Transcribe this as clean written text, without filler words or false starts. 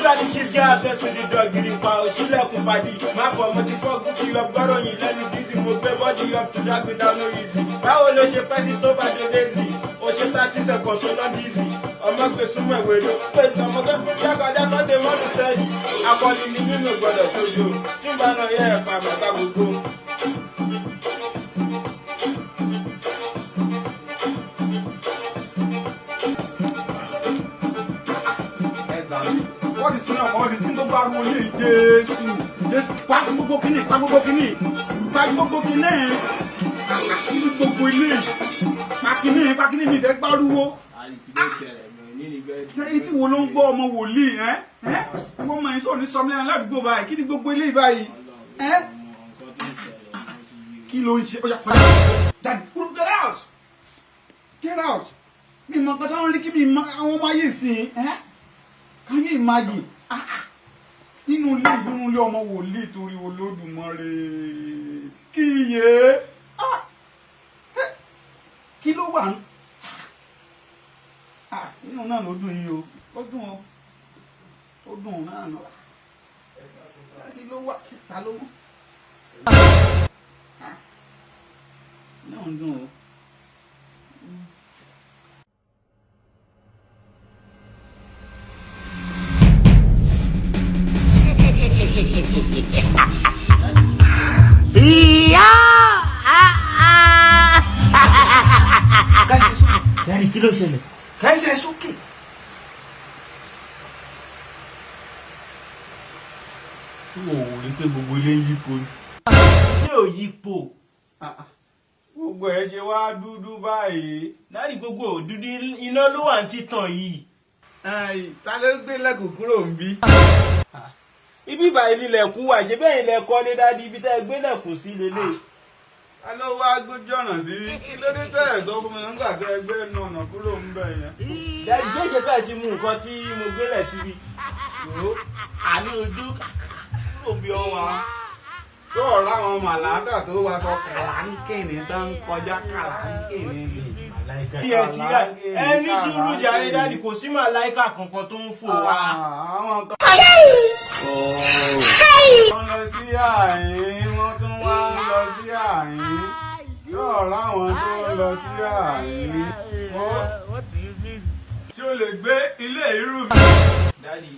got the keys, get access to the dog, get it power. She left with body. My fault, multi fuck book you up, got on you, let me busy. Move body up to drag without no easy. How will she pass it over the daisy? Oh, she 30 seconds, so not easy. I'm not going somewhere with you. But I'm not going to talk about what the money said. I'm calling you, no brother, show you. Timba no yeah, my mother will go. What is now? All this people got money. Jésù. Jésù. Pa gbogbo kini. Pa gbogbo kini. Pa gbogbo kini. Gbogbo ilé. Pa kini mi fẹ́ gbárùwó. Èyí tí wo ló ń gbọ́ ọmọ wòlíì ẹ́? Wọ́n mọ̀ ẹ́ sọ ní sọmọlẹ́ aládùúgbò báyìí. Kí ni gbogbo ilé báyìí? Kí ló ń ṣe? Ó yá padà. Daddy, get out. Get out. Mi mọ̀ nǹkan táwọn rí kí mi mọ̀ àwọn ọmọ ayé sìn ẹ́. Can you imagine? Nínú ilé ọmọ wòlíì torí Olódùmarè. Kíyè. Kí ló wà? Nínú náà ló dùn yìí o. Ó dùn o. Ó dùn náà nọ. Kí ló wà? Ta ló wà? Náà ń dùn o. Daddy, kí ló ṣẹlẹ̀? Kẹ́sẹ̀ sókè. Ṣé o rí pé gbogbo ilé ń yípo ni? Ṣé ò yípo? Gbogbo ẹ̀ ṣe wá dúdú báyìí. Daddy, gbogbo òdúdú iná ló wà ní títàn yìí. Ta ló gbé lẹ́kùn kúrò ń bí? Ibi ìbàyìí nílẹ̀kùn wà, ṣe bẹ́ẹ̀ ilẹ̀ kọ́ ní Daddy, ibi tẹ́ gbé lẹ̀kùn sí lélẹ̀. Ta ló wá gbójú ọ̀nà sí rí? Kí ló dé tẹ́ ẹ̀ sọ fún mi nígbà tẹ́ ẹ gbé ọ̀nà kúrò ń bẹ̀ yẹn? Daddy, ṣé ṣe ká ti mú nǹkan tí mo gbélẹ̀ síbi? Àní ojú kúrò bí ọ wá. Tó ọ̀rọ̀ àwọn màláàkà tó wá sọ kàláńkìnì tó ń kọjá kàláńkìnì ni. Ẹ ní sùúrù jàre Daddy, kò sí màláìkà kankan tó ń fò wá. Àwọn kan wọ́n lọ sí àyín, wọ́n tún wá ń lọ sí àyín. Tó ọ̀rọ̀ àwọn tó ń lọ sí àyín. Ṣé o lè gbé ilé irú mi? Daddy.